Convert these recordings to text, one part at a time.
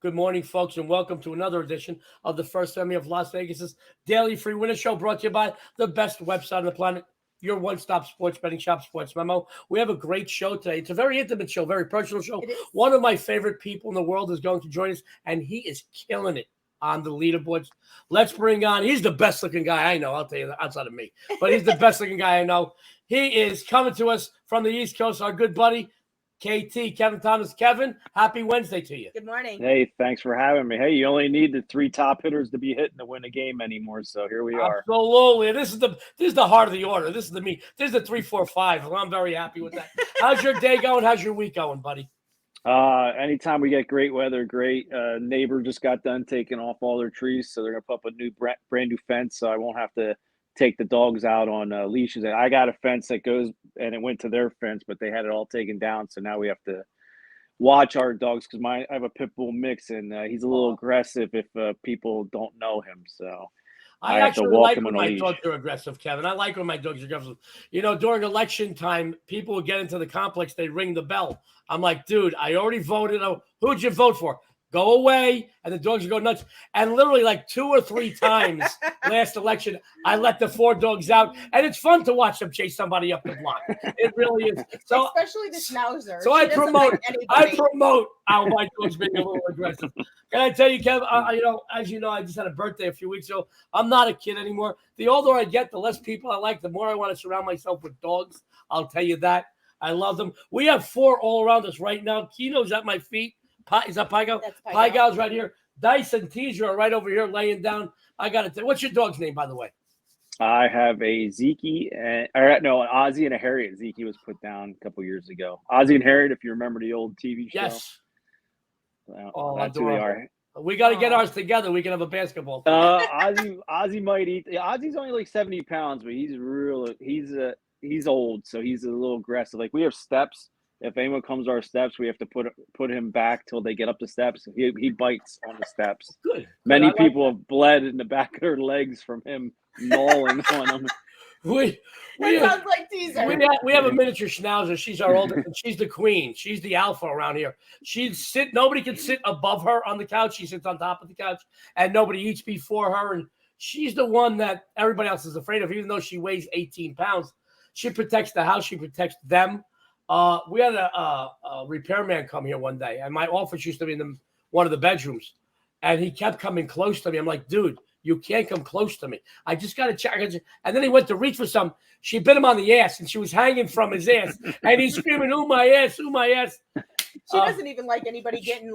Good morning, folks, and welcome to another edition of the First Family of Las Vegas's Daily Free Winner Show, brought to you by the best website on the planet, your one-stop sports betting shop, Sports Memo. We have a great show today. It's a very intimate show, very personal show. One of my favorite people in the world is going to join us, and he is killing it on the leaderboards. Let's bring on, he's the best-looking guy I know, I'll tell you that, outside of me, but he's the best-looking guy I know. He is coming to us from the East Coast, our good buddy, KT, Kevin Thomas. Kevin, happy Wednesday to you. Good morning. Hey, thanks for having me. Hey, you only need the 3 top hitters to be hitting to win a game anymore, so here we are. Absolutely. This is the heart of the order. This is the me. This is the 3, 4, 5. I'm very happy with that. How's your day going? How's your week going, buddy? Anytime we get great weather, great. Neighbor just got done taking off all their trees, so they're gonna put up a new brand new fence, so I won't have to take the dogs out on leashes. I got a fence that goes, and it went to their fence, but they had it all taken down, so now we have to watch our dogs because I have a pit bull mix, and he's a little aggressive if people don't know him. So I have to actually walk like him when on a my leash. dogs are aggressive, Kevin. I like when my dogs are aggressive. You know, during election time, people would get into the complex. They ring the bell. I'm like, dude, I already voted. Who'd you vote for? Go away. And the dogs would go nuts. And literally like 2 or 3 times last election, I let the 4 dogs out. And it's fun to watch them chase somebody up the block. It really is. So, especially the schnauzer. So I promote how my dogs being a little aggressive. Can I tell you, Kevin, as you know, I just had a birthday a few weeks ago. I'm not a kid anymore. The older I get, the less people I like, the more I want to surround myself with dogs. I'll tell you that. I love them. We have 4 all around us right now. Kino's at my feet. Is that Pygo? Pygo's right here. Dice and Teaser are right over here laying down. I got to what's your dog's name, by the way? I have a Zeke, an Ozzy and a Harriet. Zeke was put down a couple years ago. Ozzy and Harriet, if you remember the old TV show. Yes. That's who they are. We got to get ours together. We can have a basketball team. Ozzy might eat. Ozzy's only like 70 pounds, but he's old, so he's a little aggressive. Like we have steps. If anyone comes to our steps, we have to put him back till they get up the steps. He bites on the steps. Good. Many people have bled in the back of their legs from him gnawing on them. Sounds like Teaser. We have a miniature schnauzer. She's our oldest, and she's the queen. She's the alpha around here. Nobody can sit above her on the couch. She sits on top of the couch, and nobody eats before her. And she's the one that everybody else is afraid of, even though she weighs 18 pounds. She protects the house. She protects them. We had a repairman come here one day, and my office used to be in one of the bedrooms, and he kept coming close to me. I'm like, dude, you can't come close to me. I just got to check. And then he went to reach for some. She bit him on the ass, and she was hanging from his ass, and he's screaming, "Ooh, my ass! Ooh, my ass!" She doesn't even like anybody getting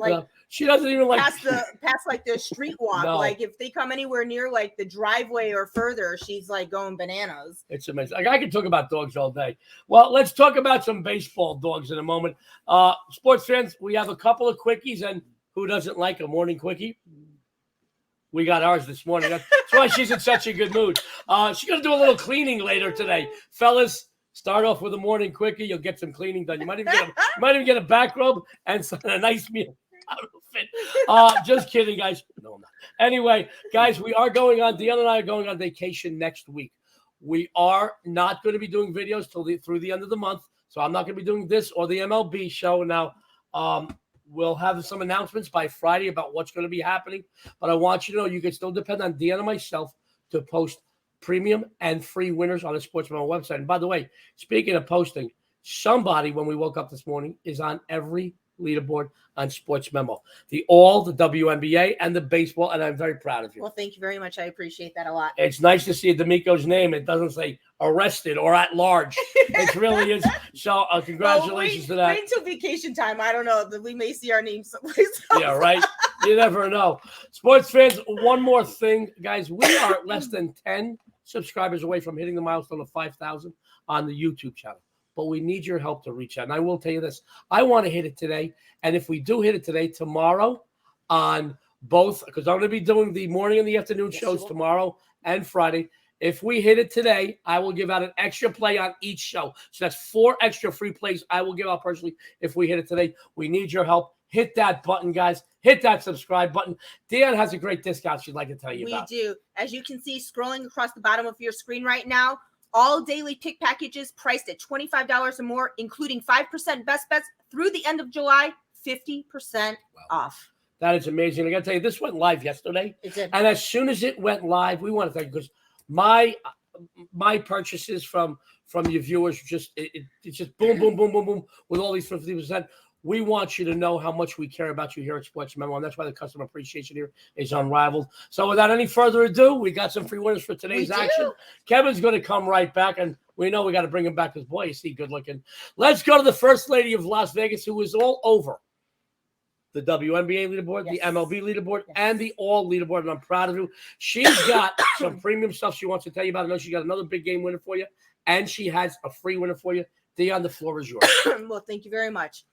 she doesn't even like past like the street walk. No. Like if they come anywhere near like the driveway or further, she's like going bananas. It's amazing. I can talk about dogs all day. Well, let's talk about some baseball dogs in a moment. Sports fans, we have a couple of quickies, and who doesn't like a morning quickie? We got ours this morning. That's why she's in such a good mood. She's going to do a little cleaning later today. Fellas, start off with a morning quickie. You'll get some cleaning done. You might even get a back rub and a nice meal outfit. Just kidding, guys. No, I'm not. Anyway, guys, Dionne and I are going on vacation next week. We are not going to be doing videos through the end of the month, so I'm not going to be doing this or the MLB show. Now, we'll have some announcements by Friday about what's going to be happening, but I want you to know you can still depend on Dionne and myself to post premium and free winners on the Sports Memo website. And by the way, speaking of posting, somebody, when we woke up this morning, is on every leaderboard on Sports Memo. The WNBA, and the baseball, and I'm very proud of you. Well, thank you very much. I appreciate that a lot. It's nice to see D'Amico's name. It doesn't say arrested or at large. It really is. So congratulations to that. Wait until vacation time. I don't know. We may see our names someplace else. Yeah, right? You never know. Sports fans, one more thing, guys. We are less than 10 subscribers away from hitting the milestone of 5,000 on the YouTube channel. But we need your help to reach out. And I will tell you this. I want to hit it today. And if we do hit it today, tomorrow on both, because I'm going to be doing the morning and the afternoon shows tomorrow and Friday. If we hit it today, I will give out an extra play on each show. So that's 4 extra free plays I will give out personally if we hit it today. We need your help. Hit that button, guys. Hit that subscribe button. Dionne has a great discount she'd like to tell you about. We do. As you can see, scrolling across the bottom of your screen right now, all daily pick packages priced at $25 or more, including 5% best bets through the end of July, 50% off. That is amazing. I got to tell you, this went live yesterday. It did. And as soon as it went live, we want to thank you because my purchases from your viewers it's just boom, boom, boom, boom, boom with all these 50%. We want you to know how much we care about you here at Sports Memo, and that's why the customer appreciation here is unrivaled. So without any further ado, we got some free winners for today's action. Kevin's going to come right back, and we know we got to bring him back because, boy, is he good looking. Let's go to the First Lady of Las Vegas, who is all over the WNBA leaderboard, the MLB leaderboard, and the All leaderboard, and I'm proud of you. She's got some premium stuff she wants to tell you about. I know she got another big game winner for you, and she has a free winner for you. Dionne, the floor is yours. Well, thank you very much.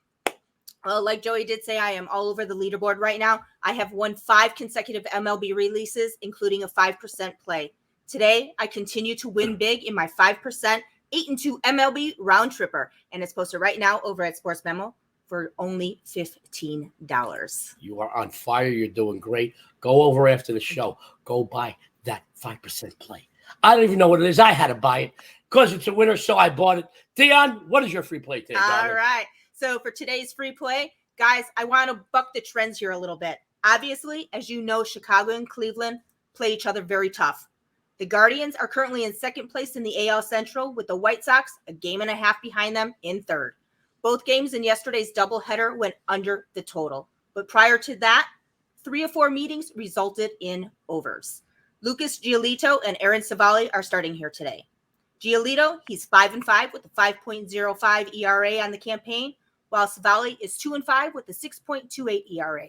Like Joey did say, I am all over the leaderboard right now. I have won 5 consecutive MLB releases, including a 5% play. Today, I continue to win big in my 5% 8-2 MLB round tripper, and it's posted right now over at Sports Memo for only $15. You are on fire. You're doing great. Go over after the show. Go buy that 5% play. I don't even know what it is. I had to buy it because it's a winner, so I bought it. Dionne, what is your free play today? All right. So for today's free play, guys, I want to buck the trends here a little bit. Obviously, as you know, Chicago and Cleveland play each other very tough. The Guardians are currently in second place in the AL Central with the White Sox a game and a half behind them in third. Both games in yesterday's doubleheader went under the total. But prior to that, 3 or 4 meetings resulted in overs. Lucas Giolito and Aaron Savali are starting here today. Giolito, he's 5-5 with a 5.05 ERA on the campaign, while Savali is 2-5 with a 6.28 ERA.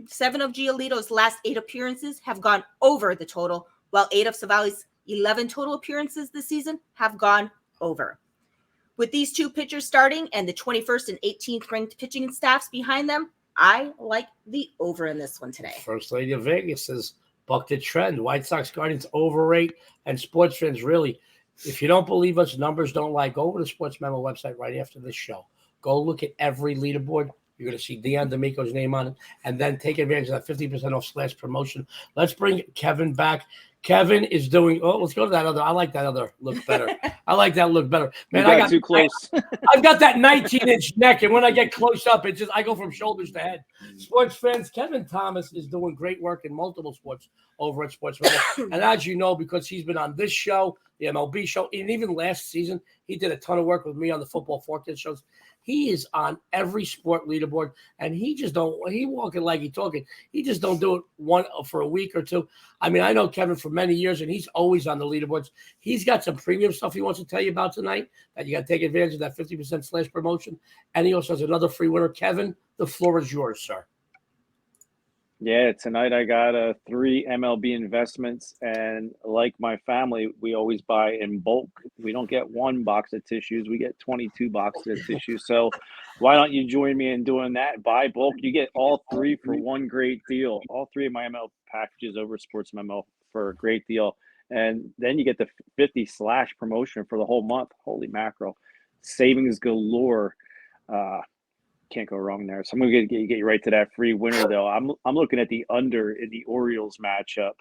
7 of Giolito's last 8 appearances have gone over the total, while 8 of Savali's 11 total appearances this season have gone over. With these 2 pitchers starting and the 21st and 18th ranked pitching staffs behind them, I like the over in this one today. First Lady of Vegas says, buck the trend. White Sox Guardians overrate, and sports fans really, if you don't believe us, numbers don't lie. Go over to the Sports Memo website right after this show. Go look at every leaderboard. You're going to see Dionne D'Amico's name on it, and then take advantage of that 50% off / promotion. Let's bring Kevin back. Kevin is doing. Oh, let's go to that other. I like that other look better. I like that look better. Man, I got too close. I've got that 19-inch neck, and when I get close up, it just I go from shoulders to head. Sports fans, Kevin Thomas is doing great work in multiple sports over at Sports Memo. And as you know, because he's been on this show, the MLB show, and even last season, he did a ton of work with me on the Football Forecast shows. He is on every sport leaderboard, and he walking like he talking. He just don't do it one for a week or two. I mean, I know Kevin for many years, and he's always on the leaderboards. He's got some premium stuff he wants to tell you about tonight that you got to take advantage of that 50% / promotion. And he also has another free winner. Kevin, the floor is yours, sir. Yeah, tonight I got 3 MLB investments, and like my family, we always buy in bulk. We don't get 1 box of tissues, we get 22 boxes of tissues. So why don't you join me in doing that? Buy bulk. You get all 3 for one great deal. All 3 of my ML packages over Sports Memo for a great deal. And then you get the 50 / promotion for the whole month. Holy mackerel. Savings galore. Can't go wrong there. So I'm going to get you right to that free winner, though. I'm looking at the under in the Orioles matchup.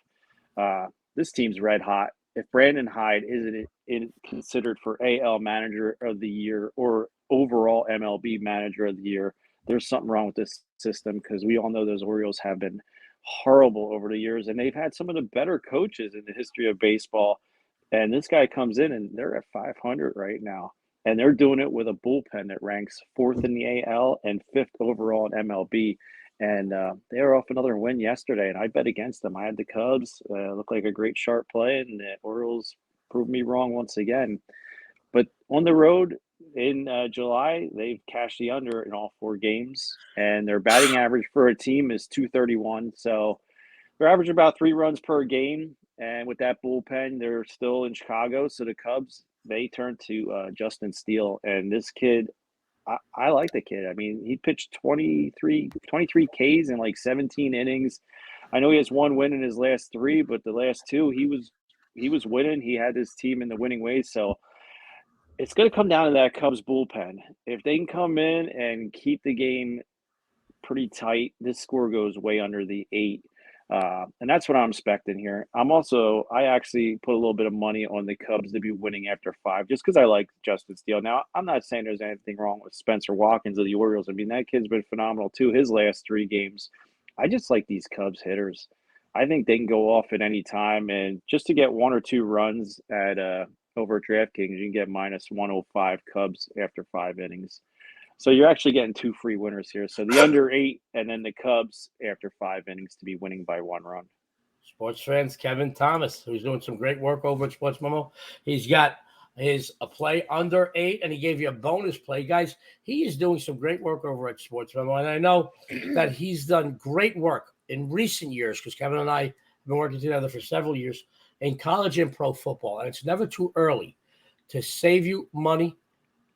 This team's red hot. If Brandon Hyde isn't considered for AL Manager of the Year or overall MLB Manager of the Year, there's something wrong with this system, because we all know those Orioles have been horrible over the years, and they've had some of the better coaches in the history of baseball. And this guy comes in, and they're at 500 right now. And they're doing it with a bullpen that ranks 4th in the AL and 5th overall in MLB. And they were off another win yesterday, and I bet against them. I had the Cubs. Looked like a great sharp play, and the Orioles proved me wrong once again. But on the road in July, they've cashed the under in all 4 games, and their batting average for a team is .231. So they're averaging about 3 runs per game. And with that bullpen, they're still in Chicago. So the Cubs, they turned to Justin Steele, and this kid, I like the kid. I mean, he pitched 23 Ks in like 17 innings. I know he has 1 win in his last 3, but the last 2 he was winning. He had his team in the winning ways. So it's going to come down to that Cubs bullpen. If they can come in and keep the game pretty tight, this score goes way under the 8. And that's what I'm expecting here. I actually put a little bit of money on the Cubs to be winning after 5, just because I like Justin Steele. Now, I'm not saying there's anything wrong with Spencer Watkins of the Orioles. I mean, that kid's been phenomenal too. His last 3 games, I just like these Cubs hitters. I think they can go off at any time, and just to get 1 or 2 runs at over at DraftKings, you can get -105 Cubs after 5 innings. So you're actually getting 2 free winners here. So the under 8, and then the Cubs after 5 innings to be winning by 1 run. Sports fans, Kevin Thomas, who's doing some great work over at Sports Memo. He's got a play under 8, and he gave you a bonus play. Guys, he is doing some great work over at Sports Memo, and I know that he's done great work in recent years because Kevin and I have been working together for several years in college and pro football, and it's never too early to save you money.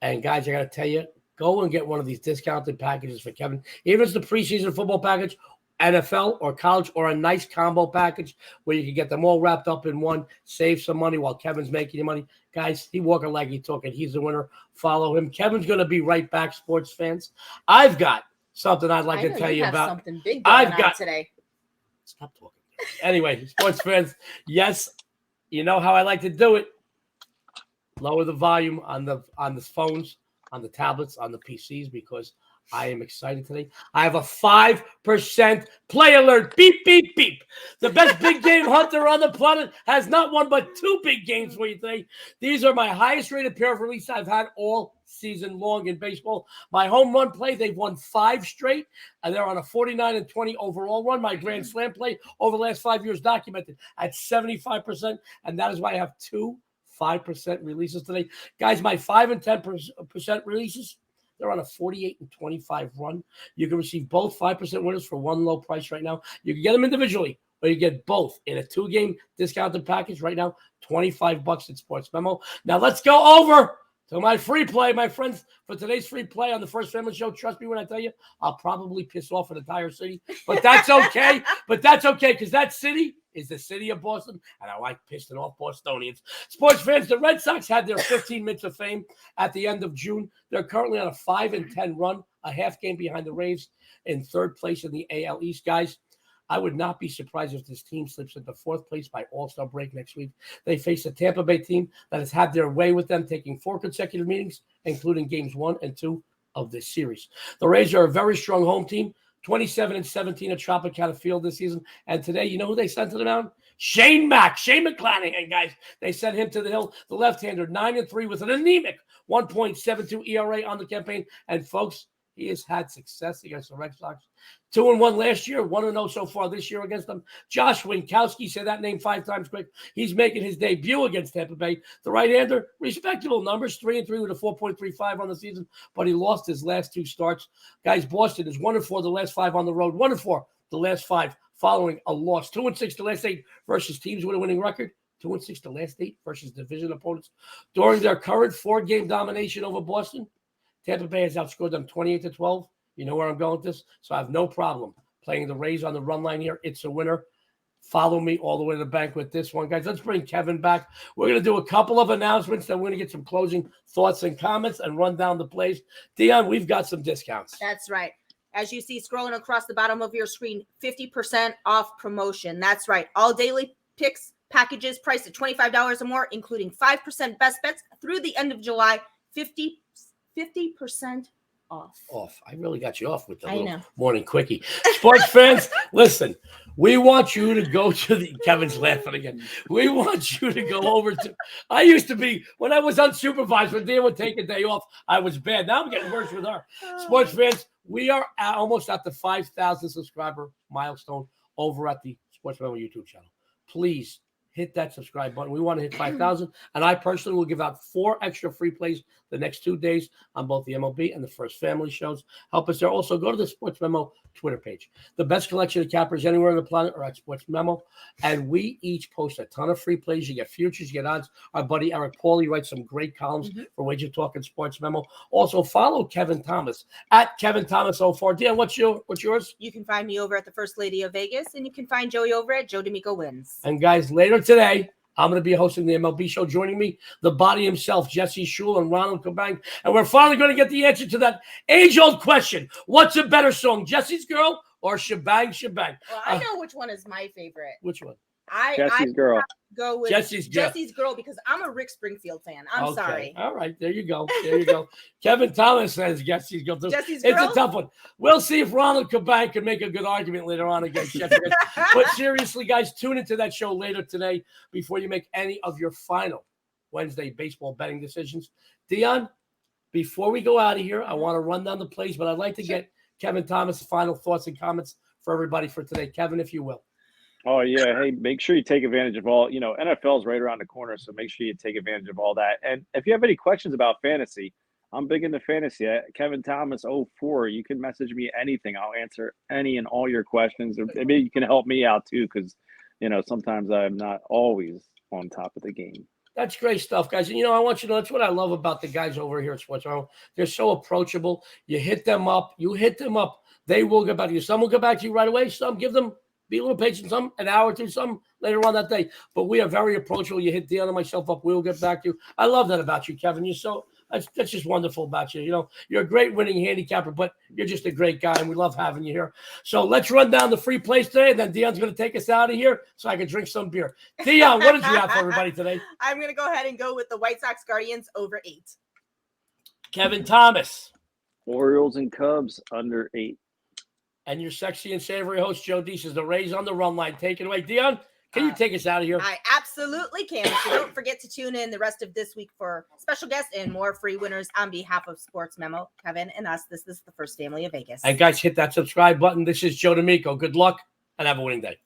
And guys, I got to tell you, go and get one of these discounted packages for Kevin. Even if it's the preseason football package, NFL or college, or a nice combo package where you can get them all wrapped up in one, save some money while Kevin's making you money. Guys, he walking like he talking. He's the winner. Follow him. Kevin's going to be right back, sports fans. I've got something I'd like to tell you about. Something big going on today. Stop talking. Anyway, sports fans, yes, you know how I like to do it. Lower the volume on the phones, on the tablets, on the PCs, because I am excited today. I have a 5% play alert. Beep, beep, beep. The best big game hunter on the planet has not one but 2 big games for you today. These are my highest rated pair of releases I've had all season long in baseball. My home run play, they've won 5 straight, and they're on a 49-20 overall run. My grand slam play over the last 5 years documented at 75%, and that is why I have 2 5% releases today. Guys, my 5 and 10% releases, they're on a 48-25 run. You can receive both 5% winners for one low price right now. You can get them individually, or you get both in a 2-game discounted package right now, $25 at Sports Memo. Now let's go over to my free play, my friends. For today's free play on the First Family Show, trust me when I tell you, I'll probably piss off an entire city, but that's okay. Because that city is the city of Boston, and I like pissing off Bostonians. Sports fans, the Red Sox had their 15 minutes of fame at the end of June. They're currently on a 5-10 run, a half game behind the Rays, in 3rd place in the AL East. Guys, I would not be surprised if this team slips into 4th place by All-Star break next week. They face a Tampa Bay team that has had their way with them, taking 4 consecutive meetings, including games 1 and 2 of this series. The Rays are a very strong home team, 27-17 at Tropicana Field this season. And today, you know who they sent to the mound? Shane McClanahan, guys. They sent him to the hill. The left-hander, 9-3 with an anemic 1.72 ERA on the campaign. And folks, he has had success against the Red Sox. 2-1 last year, 1-0 so far this year against them. Josh Winkowski, say that name 5 times quick. He's making his debut against Tampa Bay. The right-hander, respectable numbers, 3-3 with a 4.35 on the season, but he lost his last 2 starts. Guys, Boston is 1-4 the last 5 on the road, 1-4 the last 5 following a loss. 2-6 the last 8 versus teams with a winning record. 2-6 the last 8 versus division opponents. During their current 4-game domination over Boston, Tampa Bay has outscored them 28-12. You know where I'm going with this? So I have no problem playing the Rays on the run line here. It's a winner. Follow me all the way to the bank with this one, guys. Let's bring Kevin back. We're going to do a couple of announcements. Then we're going to get some closing thoughts and comments and run down the plays. Dionne, we've got some discounts. That's right. As you see scrolling across the bottom of your screen, 50% off promotion. That's right. All daily picks packages priced at $25 or more, including 5% best bets through the end of July. 50% off. I really got you off with the little morning quickie. Sports fans, listen, we want you to go to the Kevin's laughing again. We want you to go over to I used to be when I was unsupervised, when Dionne would take a day off, I was bad. Now I'm getting worse with her. Sports fans, we are almost at the 5,000 subscriber milestone over at the Sports Memo YouTube channel. Please hit that subscribe button. We want to hit 5,000. And I personally will give out 4 extra free plays the next 2 days on both the MLB and the First Family shows. Help us there. Also, go to the Sports Memo Twitter page. The best collection of cappers anywhere on the planet are at Sports Memo. And we each post a ton of free plays. You get futures, you get odds. Our buddy Eric Pauly writes some great columns for Wager Talk and Sports Memo. Also, follow Kevin Thomas at Kevin Thomas 04. Dionne, what's yours? You can find me over at the First Lady of Vegas, and you can find Joey over at Joe D'Amico Wins. And guys, later today, I'm going to be hosting the MLB show. Joining me, the body himself, Jesse Schul and Ronald Cabang. And we're finally going to get the answer to that age-old question. What's a better song, Jesse's Girl or Shebang Shebang? Well, I know which one is my favorite. Which one? Jesse's girl. Go with Jesse's girl because I'm a Rick Springfield fan. I'm sorry. All right, there you go. Kevin Thomas says Jesse's girl. Jesse's it's girl? a tough one. We'll see if Ronald Cabank can make a good argument later on against Jesse. But seriously, guys, tune into that show later today before you make any of your final Wednesday baseball betting decisions. Dionne, before we go out of here, I want to run down the plays, but I'd like to get Kevin Thomas' final thoughts and comments for everybody for today. Kevin, if you will. Oh, yeah. Hey, make sure you take advantage of all, NFL is right around the corner, so make sure you take advantage of all that. And if you have any questions about fantasy, I'm big into fantasy. Kevin Thomas 04, you can message me anything. I'll answer any and all your questions. Or maybe you can help me out too, because, sometimes I'm not always on top of the game. That's great stuff, guys. And, I want you to know, that's what I love about the guys over here at Sports Channel. They're so approachable. You hit them up. They will get back to you. Some will get back to you right away. Some be a little patient, some an hour or two, some later on that day. But we are very approachable. You hit Dionne and myself up, we'll get back to you. I love that about you, Kevin. That's just wonderful about you. You're a great winning handicapper, but you're just a great guy, and we love having you here. So let's run down the free plays today, and then Dionne's going to take us out of here so I can drink some beer. Dionne, what did you have for everybody today? I'm going to go ahead and go with the White Sox Guardians over 8. Kevin Thomas. Orioles and Cubs under 8. And your sexy and savory host, Joe D, says the Rays on the run line. Take it away. Dionne, can you take us out of here? I absolutely can. So don't forget to tune in the rest of this week for special guests and more free winners on behalf of Sports Memo, Kevin, and us. This is the First Family of Vegas. And guys, hit that subscribe button. This is Joe D'Amico. Good luck and have a winning day.